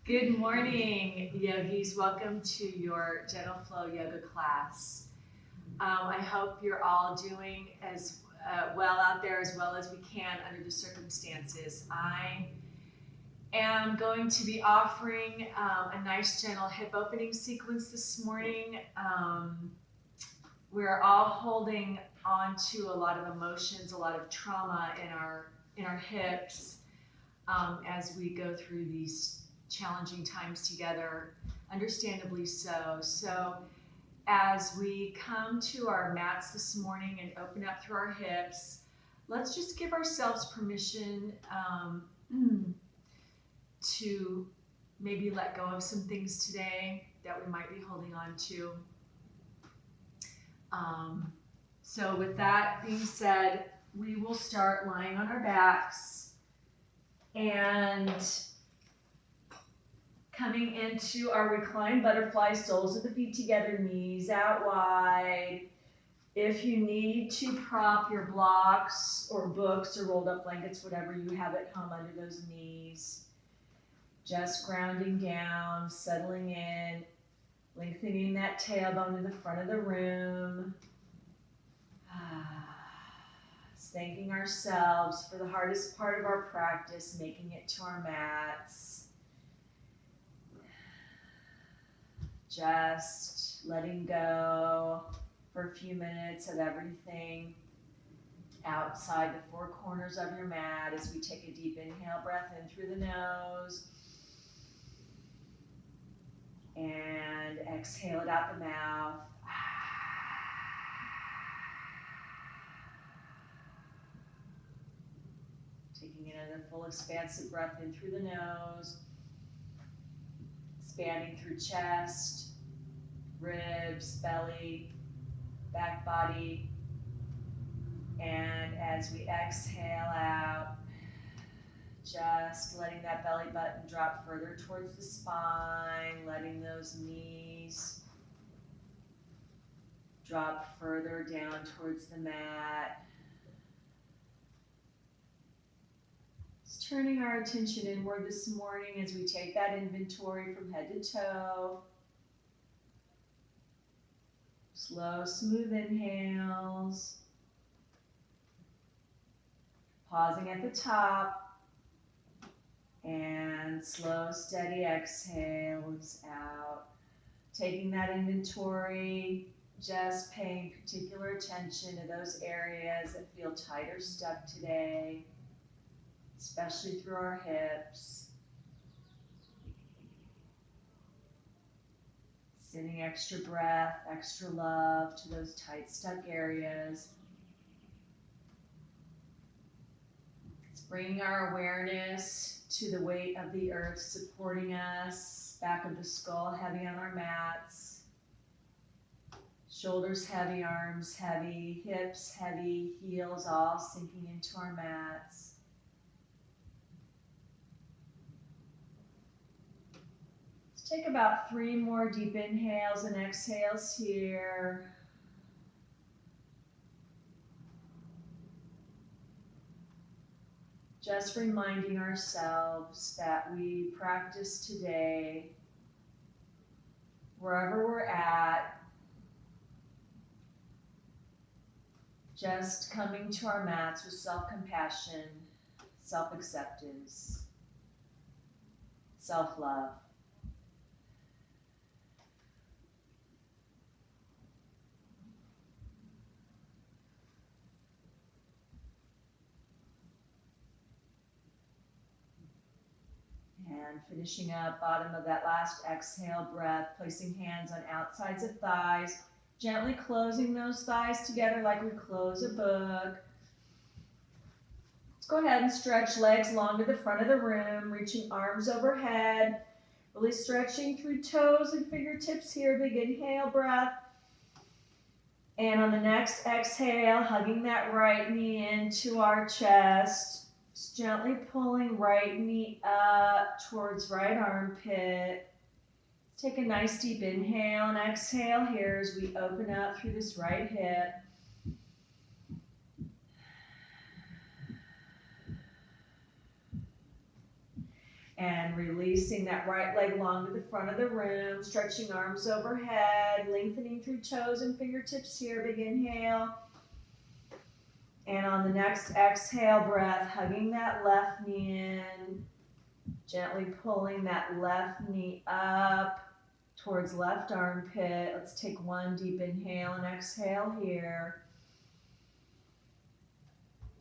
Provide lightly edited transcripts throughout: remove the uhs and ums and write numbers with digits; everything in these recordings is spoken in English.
Good morning, yogis. Welcome to your Gentle Flow Yoga class. I hope you're all doing as well out there as well as we can under the circumstances. I am going to be offering a nice gentle hip opening sequence this morning. We're all holding on to a lot of emotions, a lot of trauma in our hips as we go through these challenging times together, understandably so. So as we come to our mats this morning and open up through our hips, let's just give ourselves permission to maybe let go of some things today that we might be holding on to. So with that being said, we will start lying on our backs and coming into our reclined butterfly, soles of the feet together, knees out wide. If you need to prop your blocks or books or rolled up blankets, whatever you have at home under those knees, just grounding down, settling in, lengthening that tailbone to the front of the room. Thanking ourselves for the hardest part of our practice, making it to our mats. Just letting go for a few minutes of everything outside the four corners of your mat as we take a deep inhale, breath in through the nose. And exhale it out the mouth. Taking another full expansive breath in through the nose. Expanding through chest, ribs, belly, back body. And as we exhale out, just letting that belly button drop further towards the spine, letting those knees drop further down towards the mat. Just turning our attention inward this morning as we take that inventory from head to toe. Slow, smooth inhales. Pausing at the top. And slow, steady exhales out. Taking that inventory, just paying particular attention to those areas that feel tight or stuck today, especially through our hips. Sending extra breath, extra love to those tight, stuck areas. It's bringing our awareness to the weight of the earth supporting us, back of the skull heavy on our mats, shoulders heavy, arms heavy, hips heavy, heels all sinking into our mats. Let's take about 3 more deep inhales and exhales here. Just reminding ourselves that we practice today, wherever we're at, just coming to our mats with self-compassion, self-acceptance, self-love. And finishing up, bottom of that last exhale breath, placing hands on outsides of thighs, gently closing those thighs together like we close a book. Let's go ahead and stretch legs long to the front of the room, reaching arms overhead, really stretching through toes and fingertips here. Big inhale breath. And on the next exhale, hugging that right knee into our chest. Just gently pulling right knee up towards right armpit. Take a nice deep inhale and exhale here as we open up through this right hip. And releasing that right leg long to the front of the room, stretching arms overhead, lengthening through toes and fingertips here, big inhale. And on the next exhale breath, hugging that left knee in, gently pulling that left knee up towards left armpit. Let's take one deep inhale and exhale here.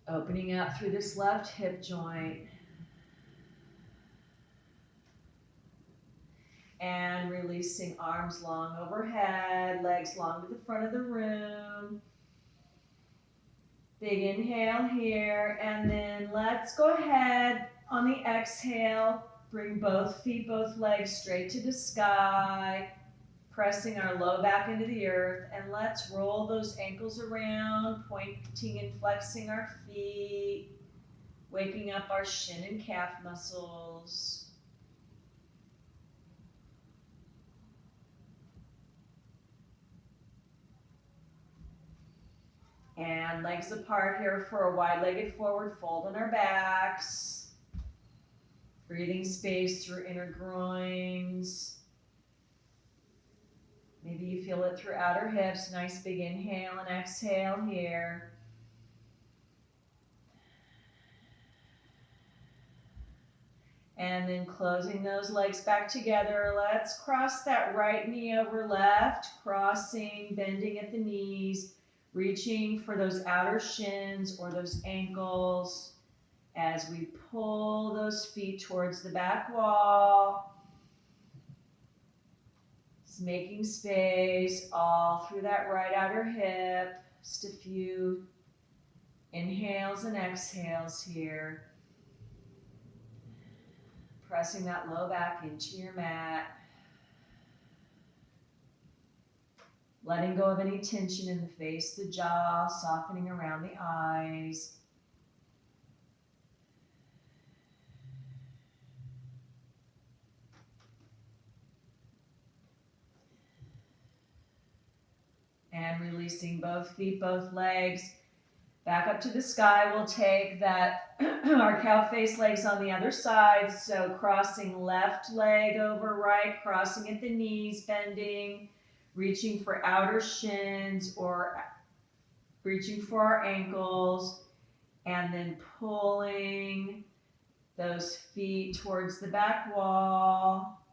Opening up through this left hip joint. And releasing arms long overhead, legs long to the front of the room. Big inhale here, and then let's go ahead on the exhale, bring both feet, both legs straight to the sky, pressing our low back into the earth, and let's roll those ankles around, pointing and flexing our feet, waking up our shin and calf muscles. And legs apart here for a wide-legged forward fold on our backs. Breathing space through inner groins. Maybe you feel it through outer hips. Nice big inhale and exhale here. And then closing those legs back together. Let's cross that right knee over left, crossing, bending at the knees. Reaching for those outer shins or those ankles as we pull those feet towards the back wall. Just making space all through that right outer hip. Just a few inhales and exhales here. Pressing that low back into your mat. Letting go of any tension in the face, the jaw, softening around the eyes. And releasing both feet, both legs. Back up to the sky. We'll take that, our cow face legs on the other side. So crossing left leg over right, crossing at the knees, bending. Reaching for outer shins or reaching for our ankles, and then pulling those feet towards the back wall.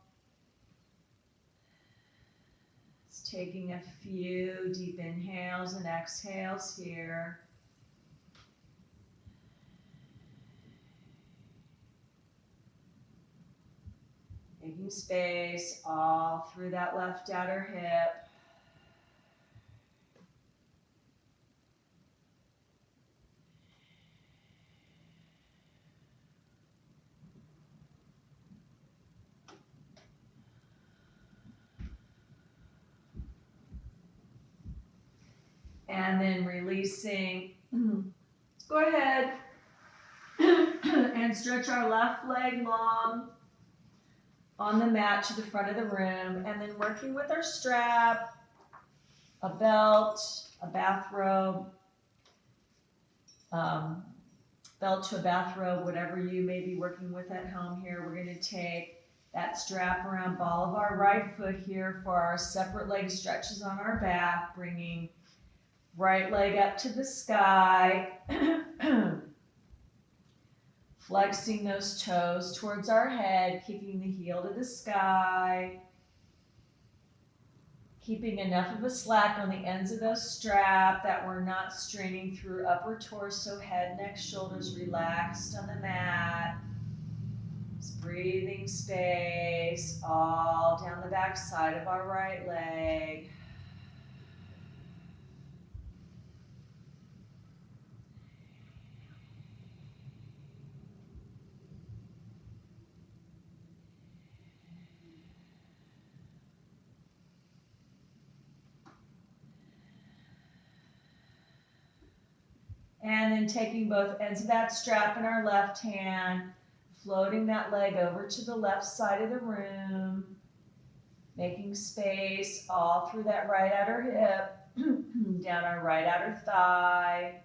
Just taking a few deep inhales and exhales here. Making space all through that left outer hip. And then releasing. Let's go ahead and stretch our left leg long on the mat to the front of the room, and then working with our strap, a belt, a bathrobe, belt to a bathrobe, whatever you may be working with at home here. We're going to take that strap around ball of our right foot here for our separate leg stretches on our back, bringing right leg up to the sky. Flexing those toes towards our head, kicking the heel to the sky. Keeping enough of a slack on the ends of those straps that we're not straining through upper torso, head, neck, shoulders relaxed on the mat. Just breathing space all down the back side of our right leg. And then taking both ends of that strap in our left hand, floating that leg over to the left side of the room, making space all through that right outer hip, down our right outer thigh,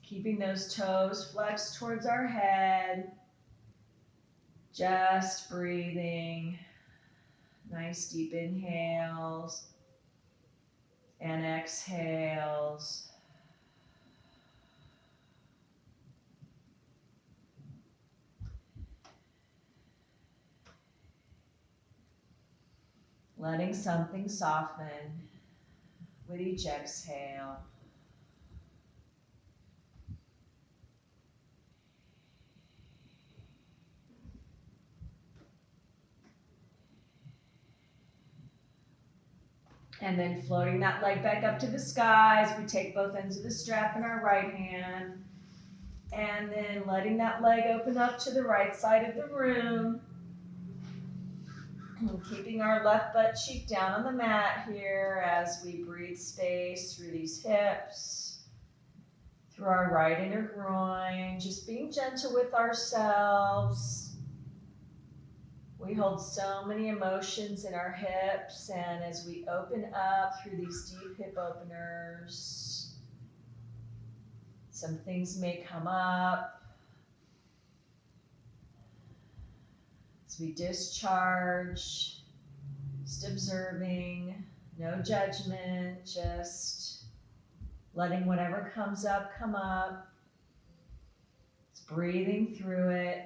keeping those toes flexed towards our head. Just breathing. Nice deep inhales and exhales. Letting something soften with each exhale. And then floating that leg back up to the sky as we take both ends of the strap in our right hand. And then letting that leg open up to the right side of the room. And keeping our left butt cheek down on the mat here as we breathe space through these hips, through our right inner groin, just being gentle with ourselves. We hold so many emotions in our hips, and as we open up through these deep hip openers, some things may come up. As we discharge, just observing, no judgment, just letting whatever comes up come up. Just breathing through it.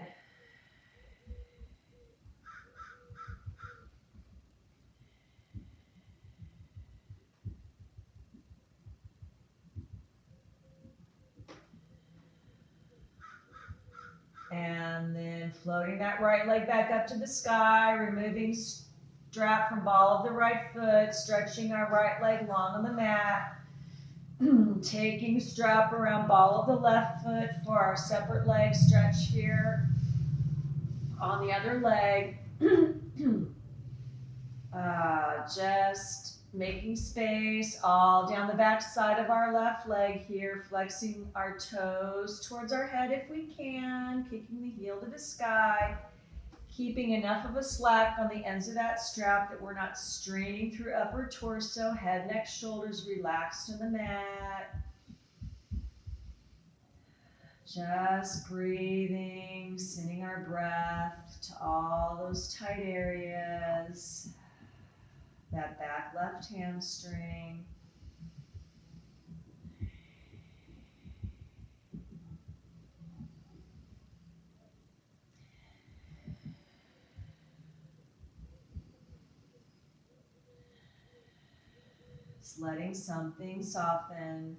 And then floating that right leg back up to the sky, removing strap from ball of the right foot, stretching our right leg long on the mat, taking strap around ball of the left foot for our separate leg stretch here on the other leg. Just making space all down the back side of our left leg here, flexing our toes towards our head if we can, kicking the heel to the sky, keeping enough of a slack on the ends of that strap that we're not straining through upper torso, head, neck, shoulders relaxed on the mat. Just breathing, sending our breath to all those tight areas. That back left hamstring. Just letting something soften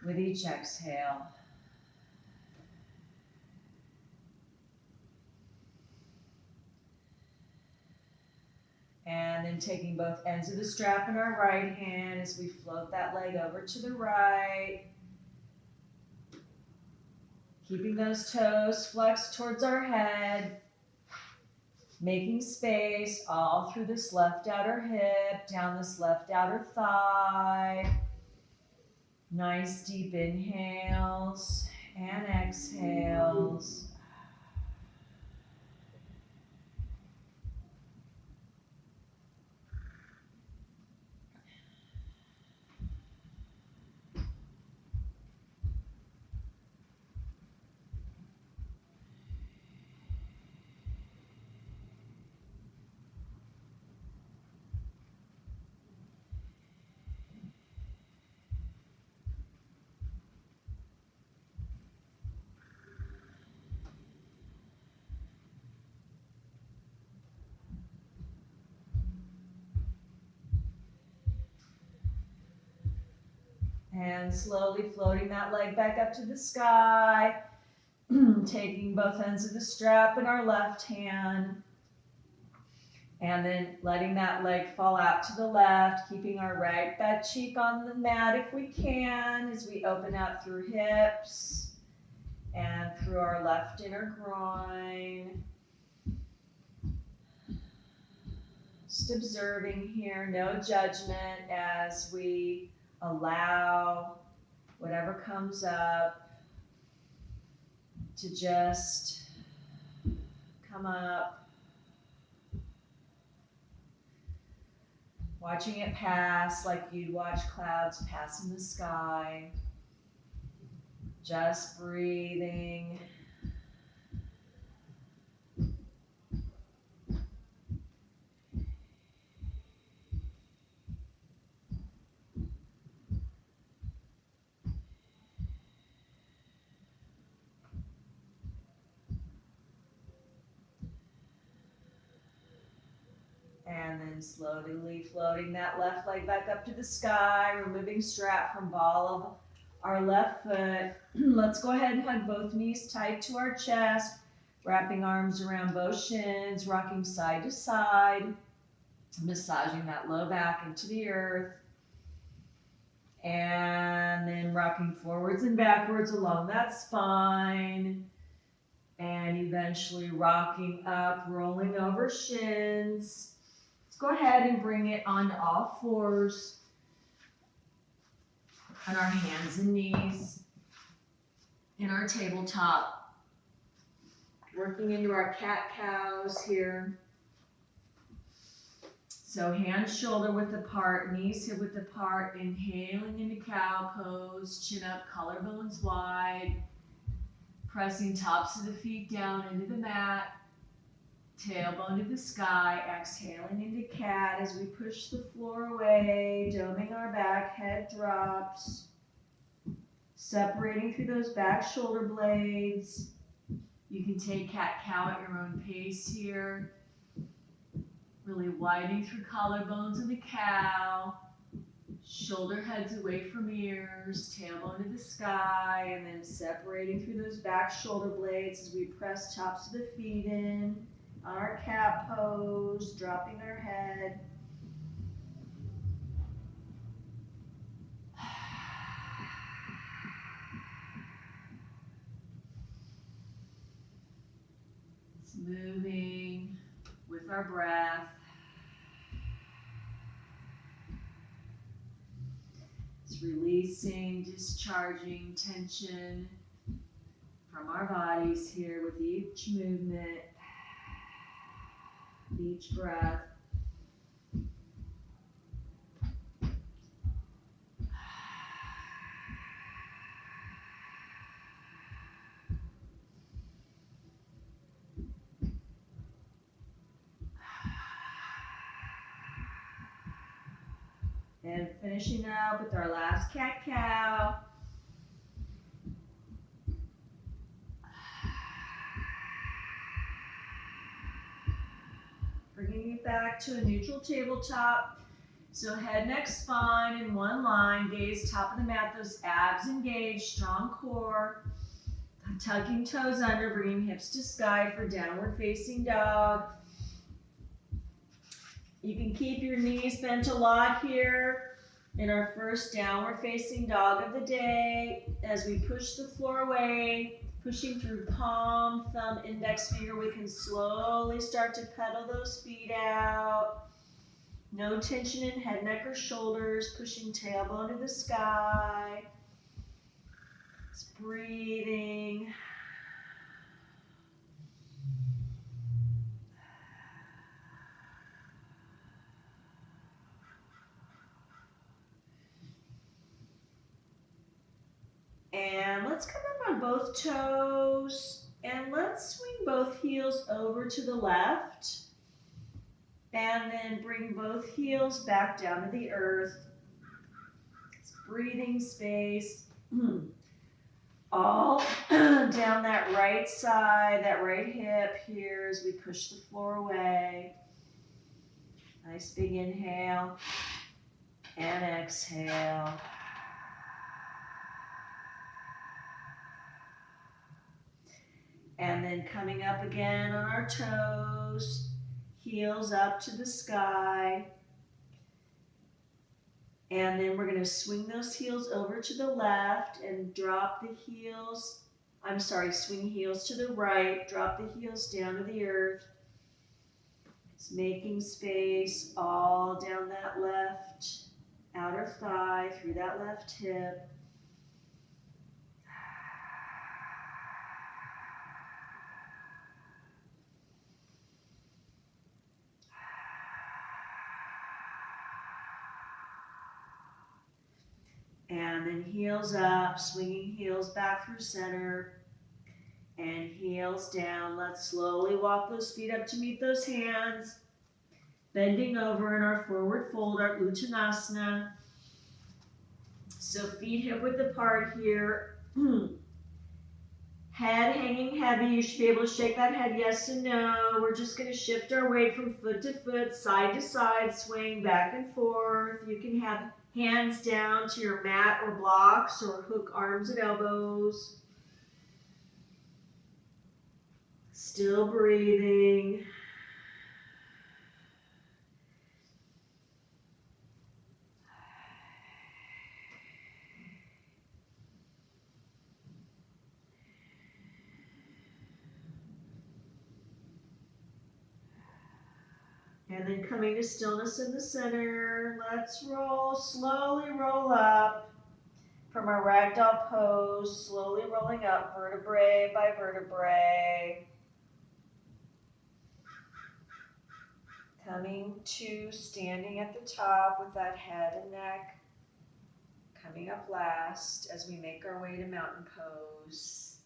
with each exhale. And then taking both ends of the strap in our right hand as we float that leg over to the right. Keeping those toes flexed towards our head. Making space all through this left outer hip, down this left outer thigh. Nice deep inhales and exhales. And slowly floating that leg back up to the sky, taking both ends of the strap in our left hand, and then letting that leg fall out to the left, keeping our right butt cheek on the mat if we can, as we open out through hips and through our left inner groin. Just observing here, no judgment as we allow whatever comes up to just come up. Watching it pass like you'd watch clouds pass in the sky. Just breathing. And then slowly floating that left leg back up to the sky, removing strap from ball of our left foot. Let's go ahead and hug both knees tight to our chest, wrapping arms around both shins, rocking side to side, massaging that low back into the earth. And then rocking forwards and backwards along that spine. And eventually rocking up, rolling over shins. Let's go ahead and bring it onto all fours on our hands and knees in our tabletop. Working into our cat-cows here. So hands shoulder width apart, knees hip width apart, inhaling into cow pose, chin up, collarbones wide, pressing tops of the feet down into the mat, tailbone to the sky, exhaling into cat as we push the floor away, doming our back, head drops, separating through those back shoulder blades. You can take cat-cow at your own pace here. Really widening through collarbones in the cow, shoulder heads away from ears, tailbone to the sky, and then separating through those back shoulder blades as we press tops of the feet in on our cat pose, dropping our head. It's moving with our breath. It's releasing, discharging tension from our bodies here with each movement, each breath. And finishing up with our last cat-cow. Bringing it back to a neutral tabletop. So head, neck, spine in one line, gaze top of the mat, those abs engaged, strong core. Tucking toes under, bringing hips to sky for downward facing dog. You can keep your knees bent a lot here in our first downward facing dog of the day. As we push the floor away, pushing through palm, thumb, index finger, we can slowly start to pedal those feet out. No tension in head, neck, or shoulders, pushing tailbone to the sky. Just breathing. And let's come up on both toes, and let's swing both heels over to the left, and then bring both heels back down to the earth. It's breathing space. All down that right side, that right hip here as we push the floor away. Nice big inhale and exhale. And then coming up again on our toes, heels up to the sky. And then we're going to swing those heels over to the left and drop the heels. Swing heels to the right, drop the heels down to the earth. It's making space all down that left outer thigh, through that left hip. And then heels up, swinging heels back through center, and heels down. Let's slowly walk those feet up to meet those hands, bending over in our forward fold, our Uttanasana. So feet hip width apart here. Head hanging heavy. You should be able to shake that head yes and no. We're just going to shift our weight from foot to foot, side to side, swaying back and forth. You can have hands down to your mat or blocks or hook arms and elbows. Still breathing. And then coming to stillness in the center. Let's roll, slowly roll up from our ragdoll pose, slowly rolling up vertebrae by vertebrae. Coming to standing at the top with that head and neck coming up last as we make our way to mountain pose.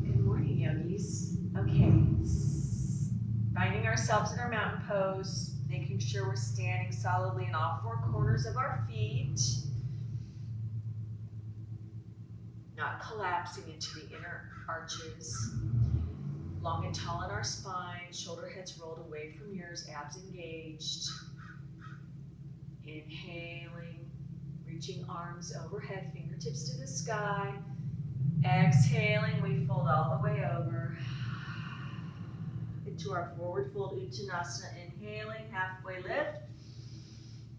Good morning, yogis. Okay, finding ourselves in our mountain pose, making sure we're standing solidly in all four corners of our feet, not collapsing into the inner arches. Long and tall in our spine, shoulder heads rolled away from yours, abs engaged. Inhaling, reaching arms overhead, fingertips to the sky. Exhaling, we fold all the way over into our forward fold Uttanasana. Inhaling, halfway lift.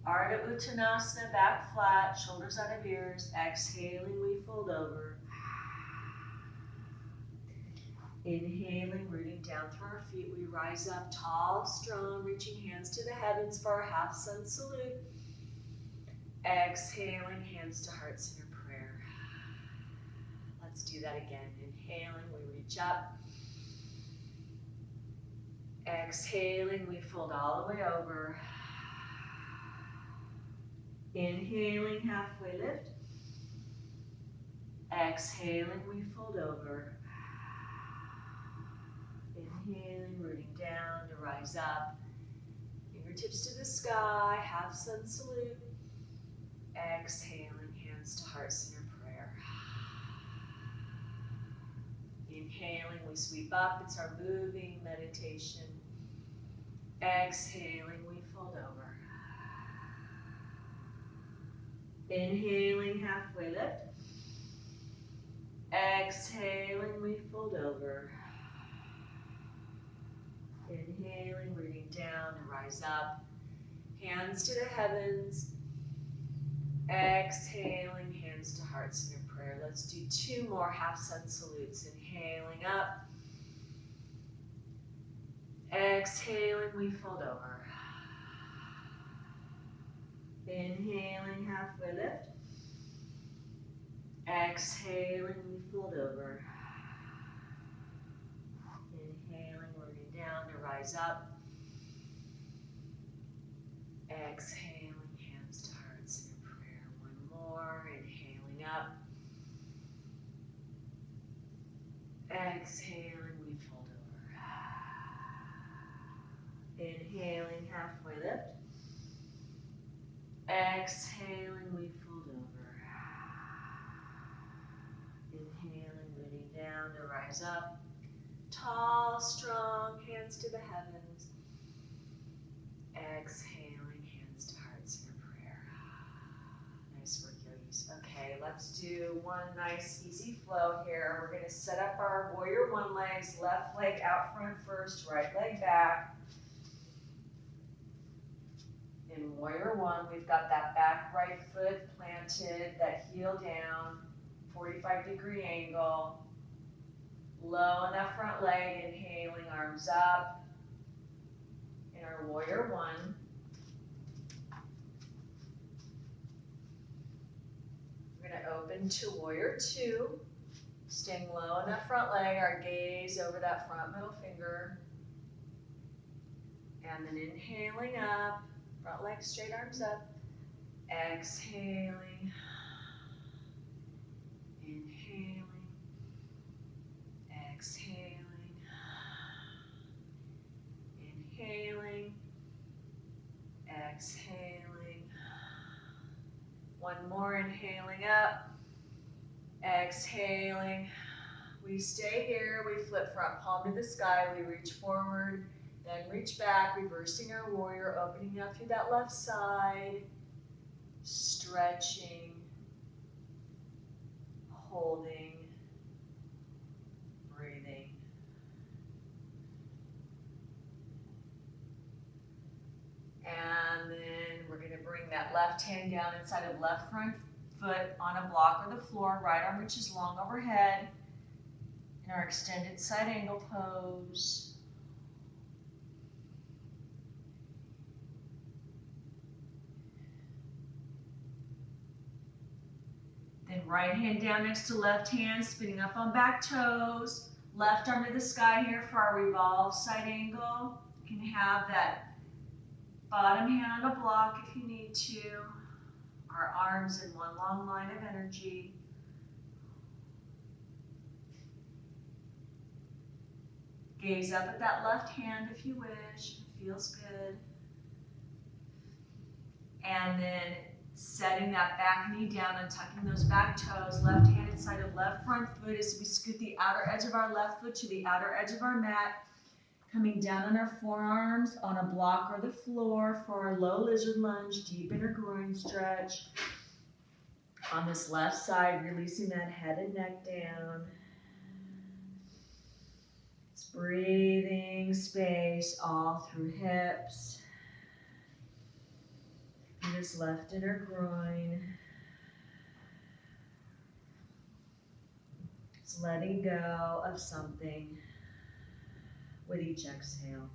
Ardha Uttanasana, back flat, shoulders out of ears. Exhaling, we fold over. Inhaling, rooting down through our feet, we rise up tall, strong, reaching hands to the heavens for our half sun salute. Exhaling, hands to heart center prayer. Let's do that again. Inhaling, we reach up. Exhaling, we fold all the way over. Inhaling, halfway lift. Exhaling, we fold over. Inhaling, rooting down to rise up. Fingertips to the sky, half sun salute. Exhaling, hands to heart center prayer. Inhaling, we sweep up. It's our moving meditation. Exhaling, we fold over. Inhaling, halfway lift. Exhaling, we fold over. Inhaling, rooting down to rise up. Hands to the heavens. Exhaling, hands to heart center prayer. Let's do two more half sun salutes. Inhaling up. Exhaling, we fold over. Inhaling, halfway lift. Exhaling, we fold over. Inhaling, rooting down to rise up. Exhaling, hands to heart center prayer. One more, inhaling up. Exhaling, we fold over. Inhaling, halfway lift. Exhaling, we fold over. Inhaling, rooting down to rise up. Tall, strong, hands to the heavens. Exhaling, hands to heart center prayer. Nice work, yogis. Okay, let's do one nice easy flow here. We're going to set up our warrior one legs, left leg out front first, right leg back. In warrior one, we've got that back right foot planted, that heel down, 45-degree angle. Low in that front leg, inhaling, arms up. In our warrior one. We're going to open to warrior two. Staying low in that front leg, our gaze over that front middle finger. And then inhaling up, front leg straight, arms up. Exhaling. Inhaling. Exhaling. Inhaling. Exhaling. One more, inhaling up. Exhaling. We stay here. We flip front palm to the sky. We reach forward, then reach back, reversing our warrior, opening up through that left side, stretching, holding, breathing. And then we're going to bring that left hand down inside of left front foot on a block or the floor. Right arm reaches long overhead in our extended side angle pose. Then right hand down next to left hand, spinning up on back toes. Left arm to the sky here for our revolve side angle. You can have that bottom hand on a block if you need to. Our arms in one long line of energy. Gaze up at that left hand if you wish. It feels good. And then setting that back knee down and tucking those back toes. Left hand inside of left front foot as we scoot the outer edge of our left foot to the outer edge of our mat. Coming down on our forearms on a block or the floor for our low lizard lunge, deep inner groin stretch. On this left side, releasing that head and neck down. It's breathing space all through hips. And this left inner groin. It's letting go of something with each exhale.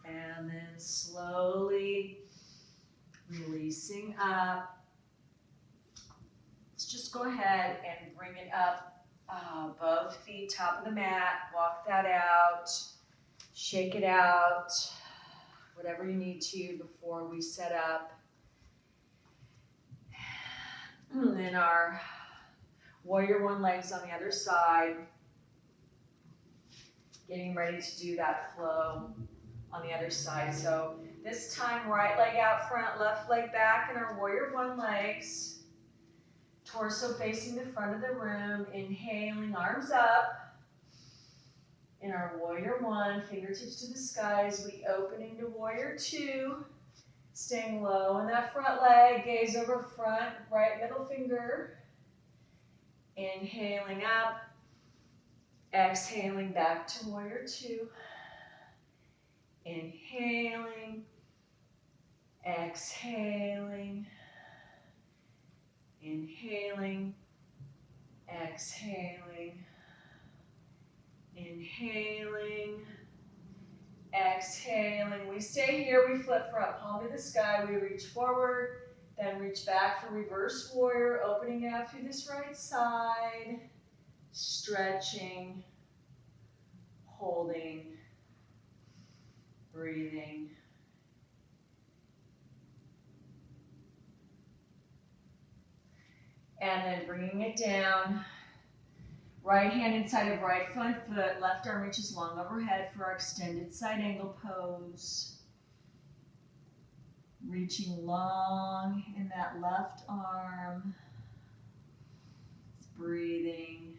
And then slowly releasing up. Let's just go ahead and bring it up, both feet, top of the mat. Walk that out. Shake it out, whatever you need to before we set up. And then our warrior one legs on the other side. Getting ready to do that flow on the other side. So this time, right leg out front, left leg back in our warrior one legs. Torso facing the front of the room. Inhaling, arms up. In our warrior one, fingertips to the sky as we open into warrior two. Staying low in that front leg, gaze over front, right middle finger. Inhaling up. Exhaling back to warrior two. Inhaling. Exhaling. Inhaling. Exhaling. Inhaling, exhaling. We stay here, we flip front palm to the sky, we reach forward, then reach back for reverse warrior, opening out through this right side, stretching, holding, breathing. And then bringing it down. Right hand inside of right front foot, left arm reaches long overhead for our extended side angle pose. Reaching long in that left arm. It's breathing.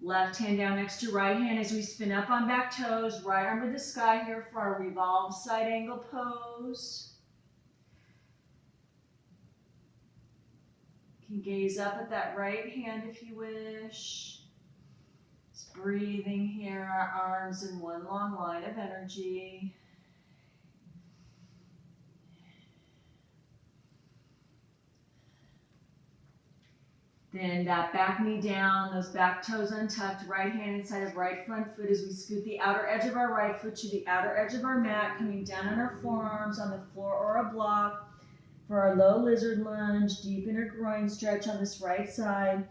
Left hand down next to right hand as we spin up on back toes. Right arm to the sky here for our revolve side angle pose. You can gaze up at that right hand if you wish. Just breathing here, our arms in one long line of energy. Then that back knee down, those back toes untucked, right hand inside of right front foot as we scoot the outer edge of our right foot to the outer edge of our mat, coming down on our forearms on the floor or a block. For our low lizard lunge, deep inner groin stretch on this right side.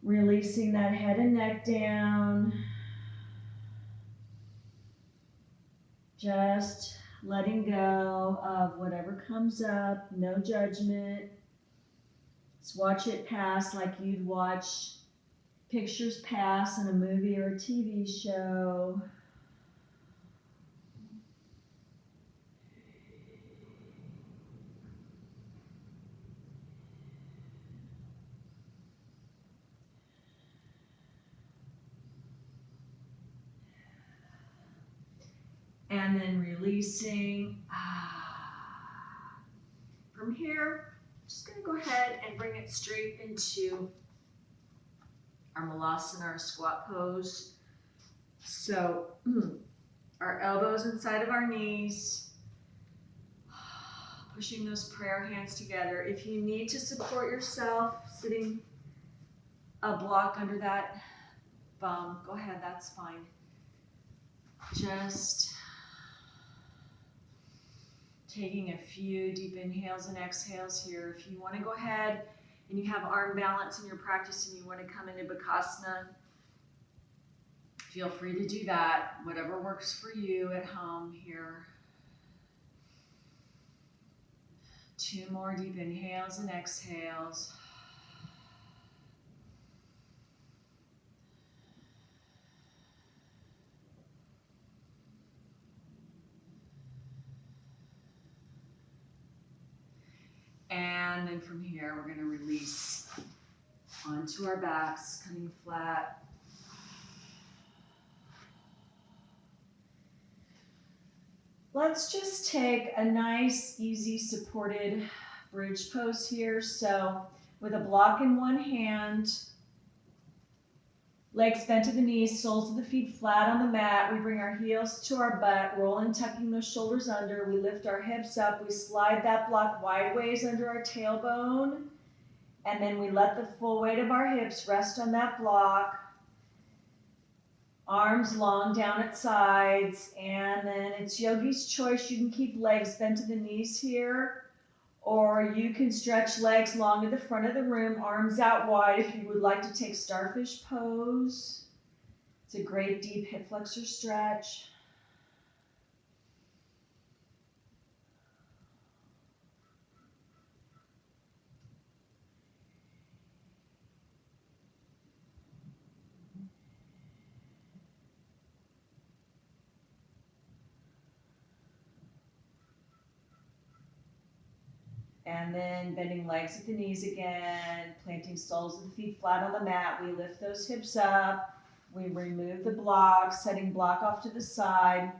Releasing that head and neck down. Just letting go of whatever comes up, no judgment. Just watch it pass like you'd watch pictures pass in a movie or a TV show. And then releasing. From here, I'm just going to go ahead and bring it straight into our malasana, our squat pose. So our elbows inside of our knees, pushing those prayer hands together. If you need to support yourself, sitting a block under that bum, go ahead, that's fine. Just taking a few deep inhales and exhales here. If you want to go ahead and you have arm balance in your practice and you want to come into Bakasana, feel free to do that. Whatever works for you at home here. 2 more deep inhales and exhales. And then from here, we're going to release onto our backs, coming flat. Let's just take a nice, easy, supported bridge pose here. So with a block in one hand, legs bent to the knees, soles of the feet flat on the mat. We bring our heels to our butt, rolling, tucking those shoulders under. We lift our hips up. We slide that block wideways under our tailbone. And then we let the full weight of our hips rest on that block. Arms long down at sides. And then it's yogi's choice. You can keep legs bent to the knees here. Or you can stretch legs long to the front of the room, arms out wide if you would like to take starfish pose. It's a great deep hip flexor stretch. And then bending legs at the knees again, planting soles of the feet flat on the mat. We lift those hips up. We remove the block, setting block off to the side.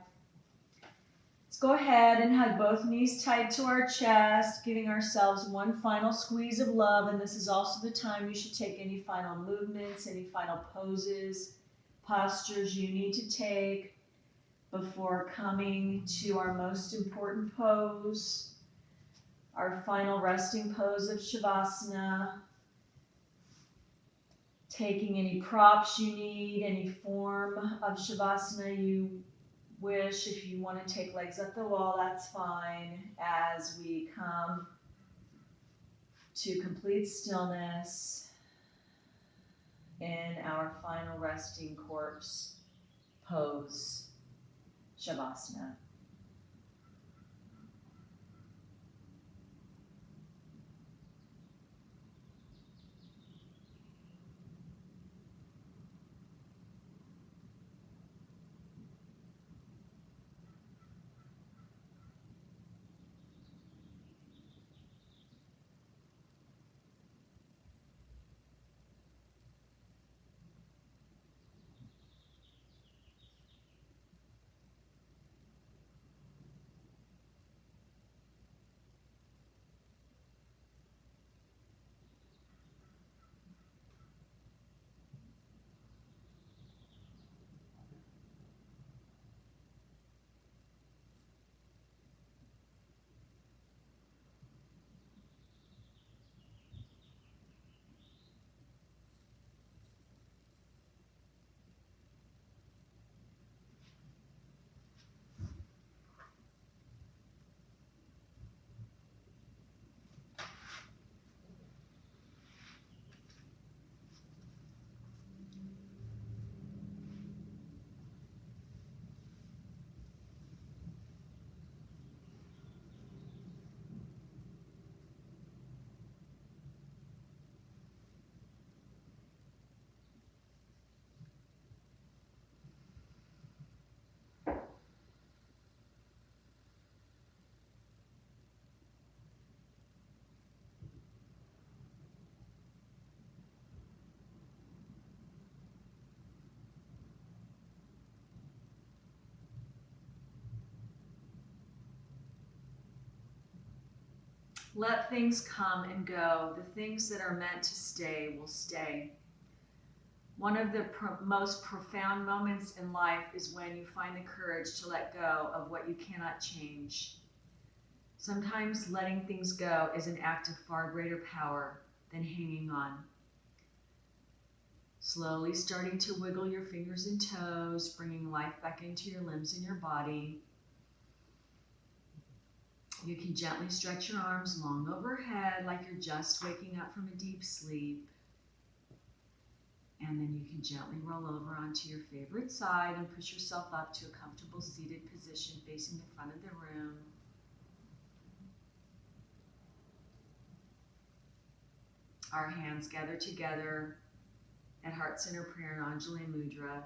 Let's go ahead and hug both knees tight to our chest, giving ourselves one final squeeze of love. And this is also the time you should take any final movements, any final poses, postures you need to take before coming to our most important pose. Our final resting pose of Shavasana. Taking any props you need, any form of Shavasana you wish. If you want to take legs up the wall, that's fine. As we come to complete stillness in our final resting corpse pose, Shavasana. Let things come and go. The things that are meant to stay will stay. One of the most profound moments in life is when you find the courage to let go of what you cannot change. Sometimes letting things go is an act of far greater power than hanging on. Slowly starting to wiggle your fingers and toes, bringing life back into your limbs and your body. You can gently stretch your arms long overhead like you're just waking up from a deep sleep. And then you can gently roll over onto your favorite side and push yourself up to a comfortable seated position facing the front of the room. Our hands gather together at Heart Center Prayer and Anjali Mudra.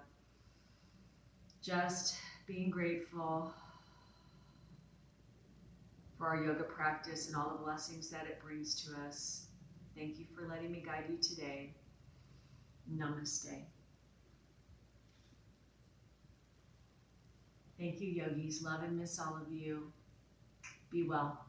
Just being grateful for our yoga practice and all the blessings that it brings to us. Thank you for letting me guide you today. Namaste. Thank you, yogis. Love and miss all of you. Be well.